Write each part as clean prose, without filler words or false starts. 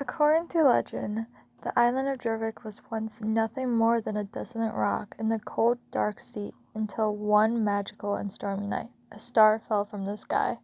According to legend, the island of Jorvik was once nothing more than a desolate rock in the cold, dark sea until one magical and stormy night, a star fell from the sky.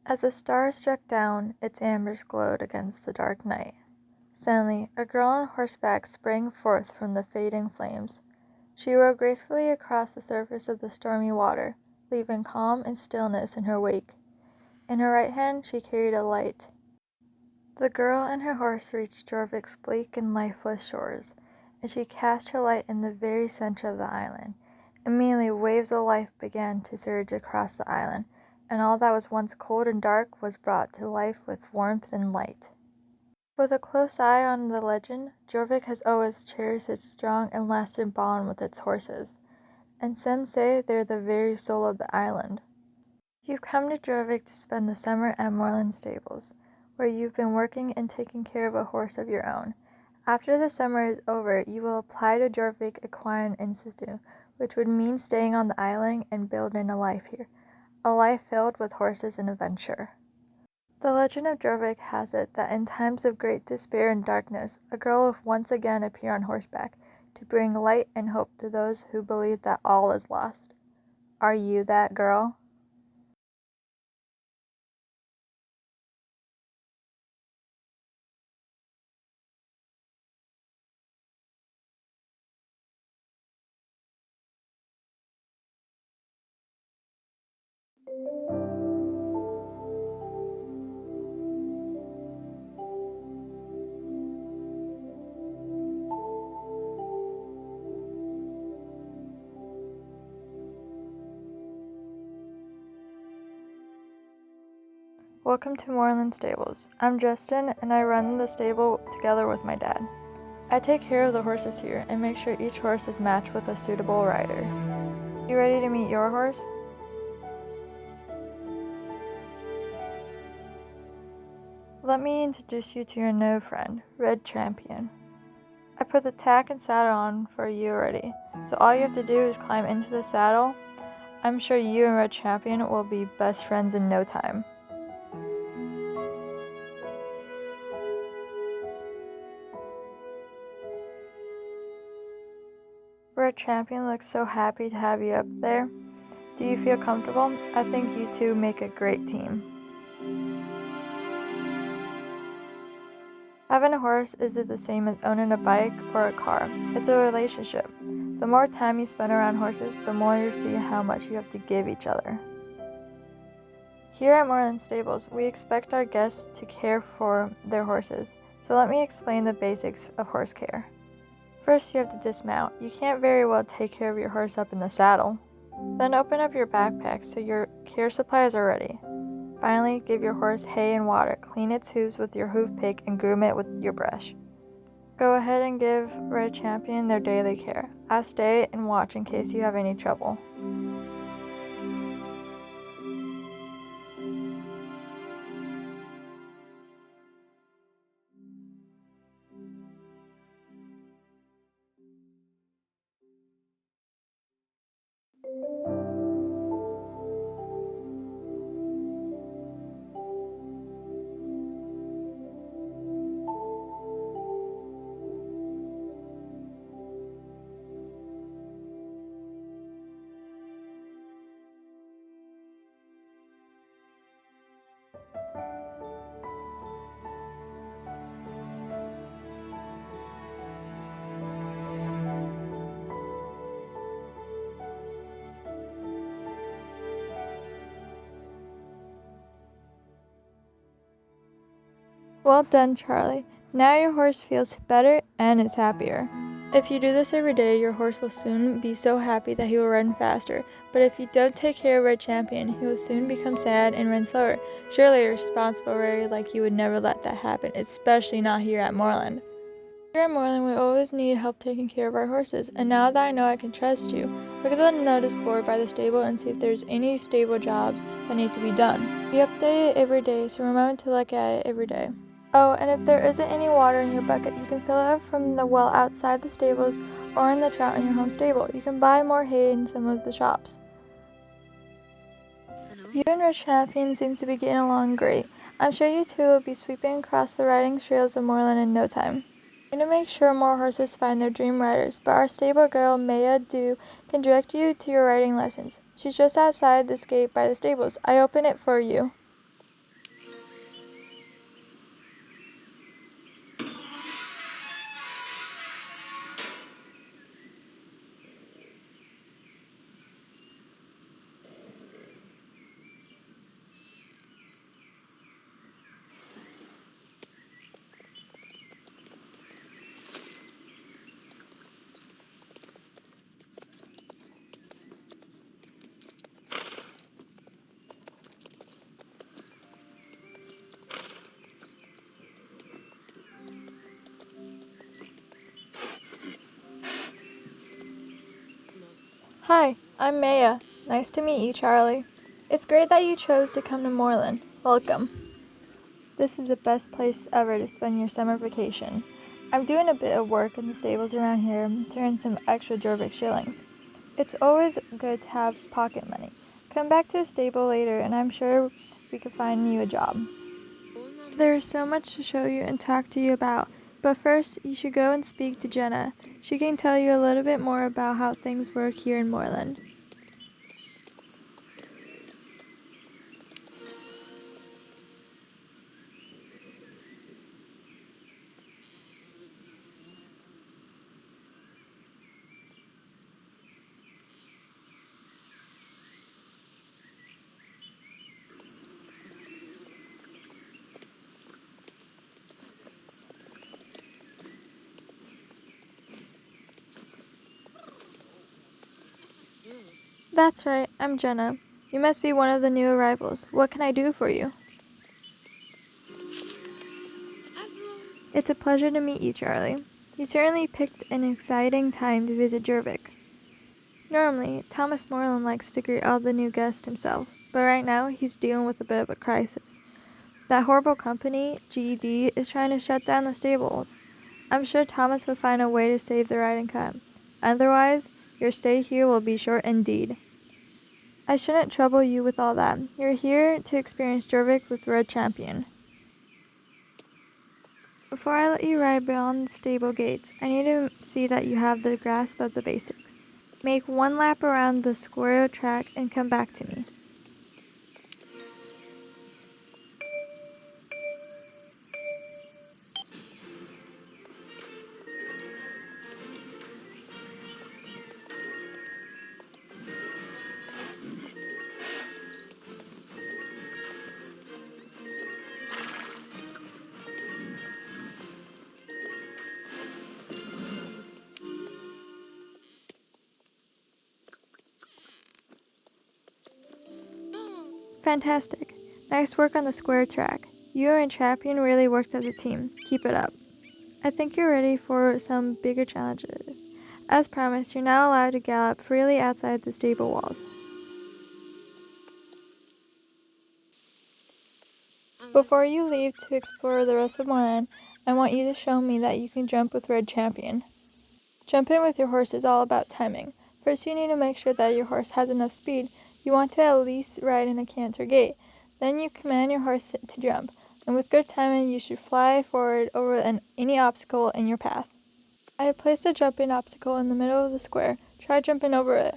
As the star struck down, its ambers glowed against the dark night. Suddenly, a girl on horseback sprang forth from the fading flames. She rode gracefully across the surface of the stormy water, leaving calm and stillness in her wake. In her right hand she carried a light. The girl and her horse reached Jorvik's bleak and lifeless shores, and she cast her light in the very center of the island. Immediately waves of life began to surge across the island, and all that was once cold and dark was brought to life with warmth and light. With a close eye on the legend, Jorvik has always cherished its strong and lasting bond with its horses, and some say they're the very soul of the island. You've come to Jorvik to spend the summer at Moorland Stables, where you've been working and taking care of a horse of your own. After the summer is over, you will apply to Jorvik Equine Institute, which would mean staying on the island and building a life here, a life filled with horses and adventure. The legend of Jorvik has it that in times of great despair and darkness, a girl will once again appear on horseback to bring light and hope to those who believe that all is lost. Are you that girl? Welcome to Moorland Stables. I'm Justin, and I run the stable together with my dad. I take care of the horses here and make sure each horse is matched with a suitable rider. You ready to meet your horse? Let me introduce you to your new friend, Red Champion. I put the tack and saddle on for you already, so all you have to do is climb into the saddle. I'm sure you and Red Champion will be best friends in no time. Red Champion looks so happy to have you up there. Do you feel comfortable? I think you two make a great team. Having a horse isn't the same as owning a bike or a car. It's a relationship. The more time you spend around horses, the more you see how much you have to give each other. Here at Moorland Stables, we expect our guests to care for their horses, so let me explain the basics of horse care. First, you have to dismount. You can't very well take care of your horse up in the saddle. Then open up your backpack so your care supplies are ready. Finally, give your horse hay and water, clean its hooves with your hoof pick, and groom it with your brush. Go ahead and give Red Champion their daily care. I'll stay and watch in case you have any trouble. Well done, Charlie. Now your horse feels better and is happier. If you do this every day, your horse will soon be so happy that he will run faster. But if you don't take care of Red Champion, he will soon become sad and run slower. Surely a responsible rider like you would never let that happen, especially not here at Moorland. Here at Moorland, we always need help taking care of our horses, and now that I know I can trust you, look at the notice board by the stable and see if there's any stable jobs that need to be done. We update it every day, so remember to look at it every day. Oh, and if there isn't any water in your bucket, you can fill it up from the well outside the stables or in the trough in your home stable. You can buy more hay in some of the shops. You and Red Champion seems to be getting along great. I'm sure you two will be sweeping across the riding trails of Moreland in no time. I'm going to make sure more horses find their dream riders, but our stable girl, Maya Dew, can direct you to your riding lessons. She's just outside this gate by the stables. I open it for you. Hi, I'm Maya. Nice to meet you, Charlie. It's great that you chose to come to Moreland. Welcome. This is the best place ever to spend your summer vacation. I'm doing a bit of work in the stables around here to earn some extra Jorvik shillings. It's always good to have pocket money. Come back to the stable later and I'm sure we could find you a job. There's so much to show you and talk to you about, but first you should go and speak to Jenna. She can tell you a little bit more about how things work here in Moreland. That's right, I'm Jenna. You must be one of the new arrivals. What can I do for you? It's a pleasure to meet you, Charlie. You certainly picked an exciting time to visit Jorvik. Normally, Thomas Moreland likes to greet all the new guests himself, but right now he's dealing with a bit of a crisis. That horrible company, GED, is trying to shut down the stables. I'm sure Thomas will find a way to save the riding cup. Otherwise, your stay here will be short indeed. I shouldn't trouble you with all that. You're here to experience Jorvik with Red Champion. Before I let you ride beyond the stable gates, I need to see that you have the grasp of the basics. Make one lap around the square track and come back to me. Fantastic. Nice work on the square track. You and Champion really worked as a team. Keep it up. I think you're ready for some bigger challenges. As promised, you're now allowed to gallop freely outside the stable walls. Before you leave to explore the rest of Moreland, I want you to show me that you can jump with Red Champion. Jumping with your horse is all about timing. First, you need to make sure that your horse has enough speed. You want to at least ride in a canter gait. Then you command your horse to jump, and with good timing, you should fly forward over any obstacle in your path. I have placed a jumping obstacle in the middle of the square. Try jumping over it.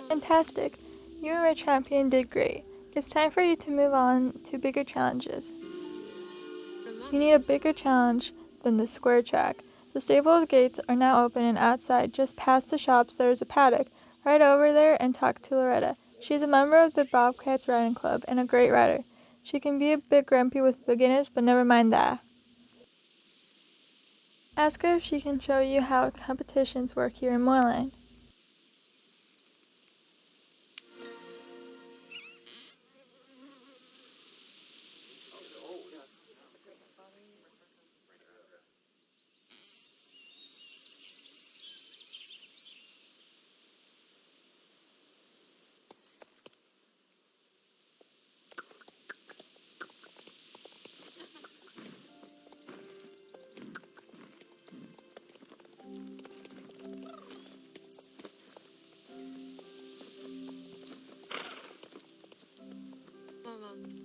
Fantastic. You and Red Champion did great. It's time for you to move on to bigger challenges. You need a bigger challenge than the square track. The stable gates are now open and outside, just past the shops, there is a paddock. Ride over there and talk to Loretta. She's a member of the Bobcats Riding Club and a great rider. She can be a bit grumpy with beginners, but never mind that. Ask her if she can show you how competitions work here in Moreland.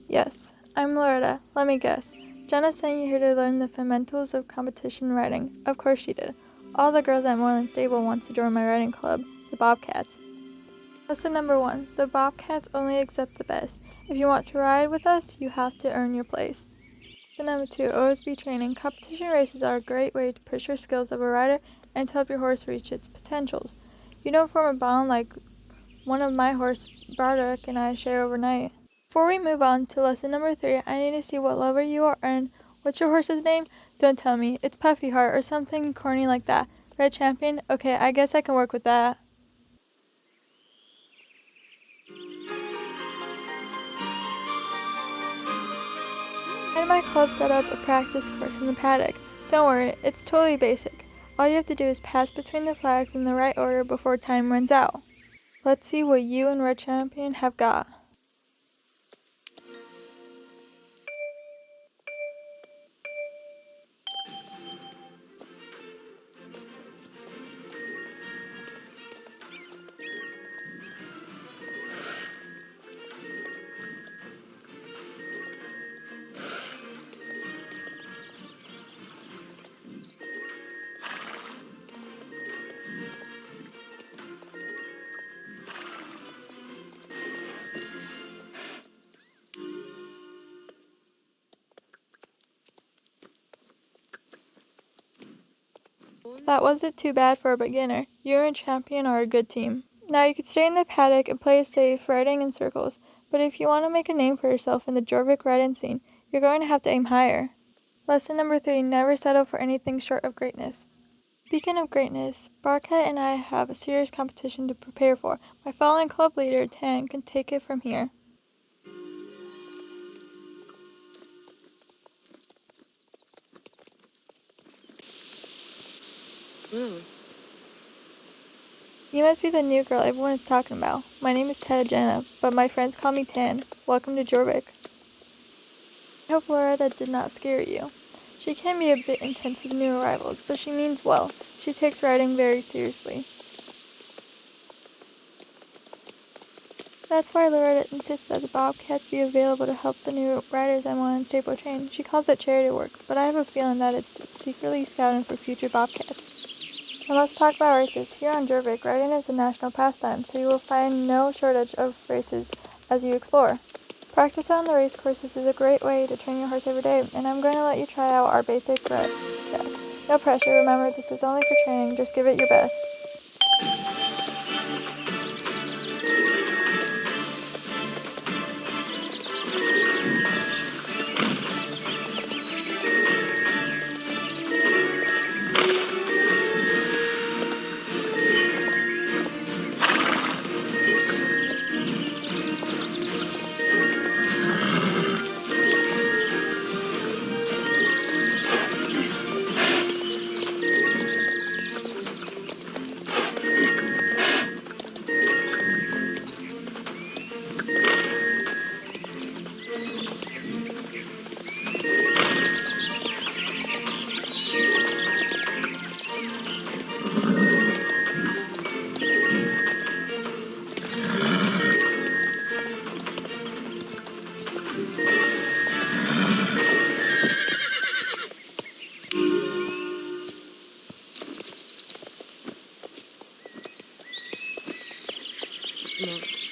Yes, I'm Loretta. Let me guess. Jenna sent you here to learn the fundamentals of competition riding. Of course she did. All the girls at Moreland Stable want to join my riding club, the Bobcats. Lesson number 1. The Bobcats only accept the best. If you want to ride with us, you have to earn your place. Lesson number 2. Always be training. Competition races are a great way to push your skills of a rider and to help your horse reach its potentials. You don't form a bond like one of my horse, Bardock, and I share overnight. Before we move on to lesson number 3, I need to see what level you are in. What's your horse's name? Don't tell me. It's Puffy Heart or something corny like that. Red Champion? Okay, I guess I can work with that. I had my club set up a practice course in the paddock. Don't worry, it's totally basic. All you have to do is pass between the flags in the right order before time runs out. Let's see what you and Red Champion have got. That wasn't too bad for a beginner. You and Champion are a good team. Now you could stay in the paddock and play it safe, riding in circles, but if you want to make a name for yourself in the Jorvik riding scene, you're going to have to aim higher. Lesson number 3, never settle for anything short of greatness. Speaking of greatness, Barcat and I have a serious competition to prepare for. My fallen club leader, Tan, can take it from here. You must be the new girl everyone is talking about. My name is Jenna, but my friends call me Tan. Welcome to Jorvik. I hope Loretta did not scare you. She can be a bit intense with new arrivals, but she means well. She takes riding very seriously. That's why Loretta insists that the Bobcats be available to help the new riders at Moreland Stable train. She calls it charity work, but I have a feeling that it's secretly scouting for future Bobcats. Now let's talk about races. Here on Jorvik, riding is a national pastime, so you will find no shortage of races as you explore. Practice on the race courses is a great way to train your horse every day, and I'm going to let you try out our basic race track. No pressure, remember this is only for training, just give it your best.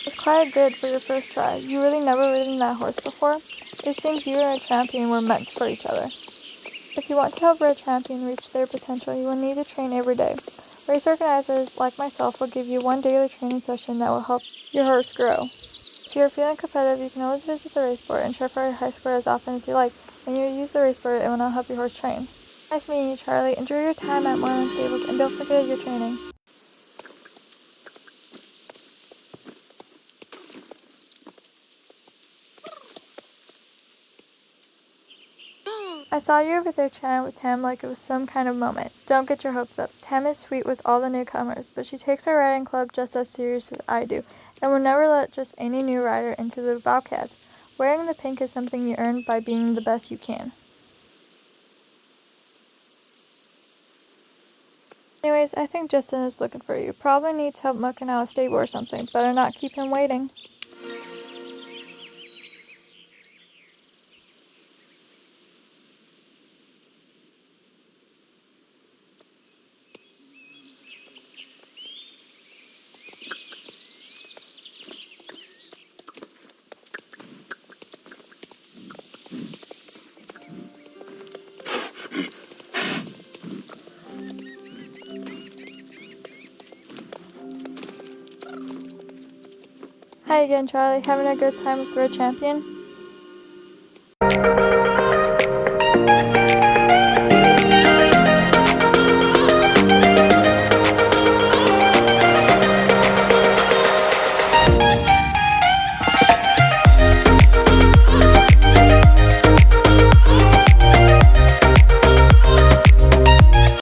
It's quite good for your first try. You really never ridden that horse before? It seems you and a champion were meant for each other. If you want to help Red Champion reach their potential, you will need to train every day. Race organizers, like myself, will give you one daily training session that will help your horse grow. If you are feeling competitive, you can always visit the race board and try for a high score as often as you like. When you use the race board, it will not help your horse train. Nice meeting you, Charlie. Enjoy your time at Moreland Stables, and don't forget your training. I saw you over there chatting with Tam like it was some kind of moment. Don't get your hopes up. Tam is sweet with all the newcomers, but she takes her riding club just as serious as I do, and will never let just any new rider into the Bobcats. Wearing the pink is something you earn by being the best you can. Anyways, I think Justin is looking for you. Probably needs help mucking out a stable or something. Better not keep him waiting. Hi again, Charlie. Having a good time with Throw Champion?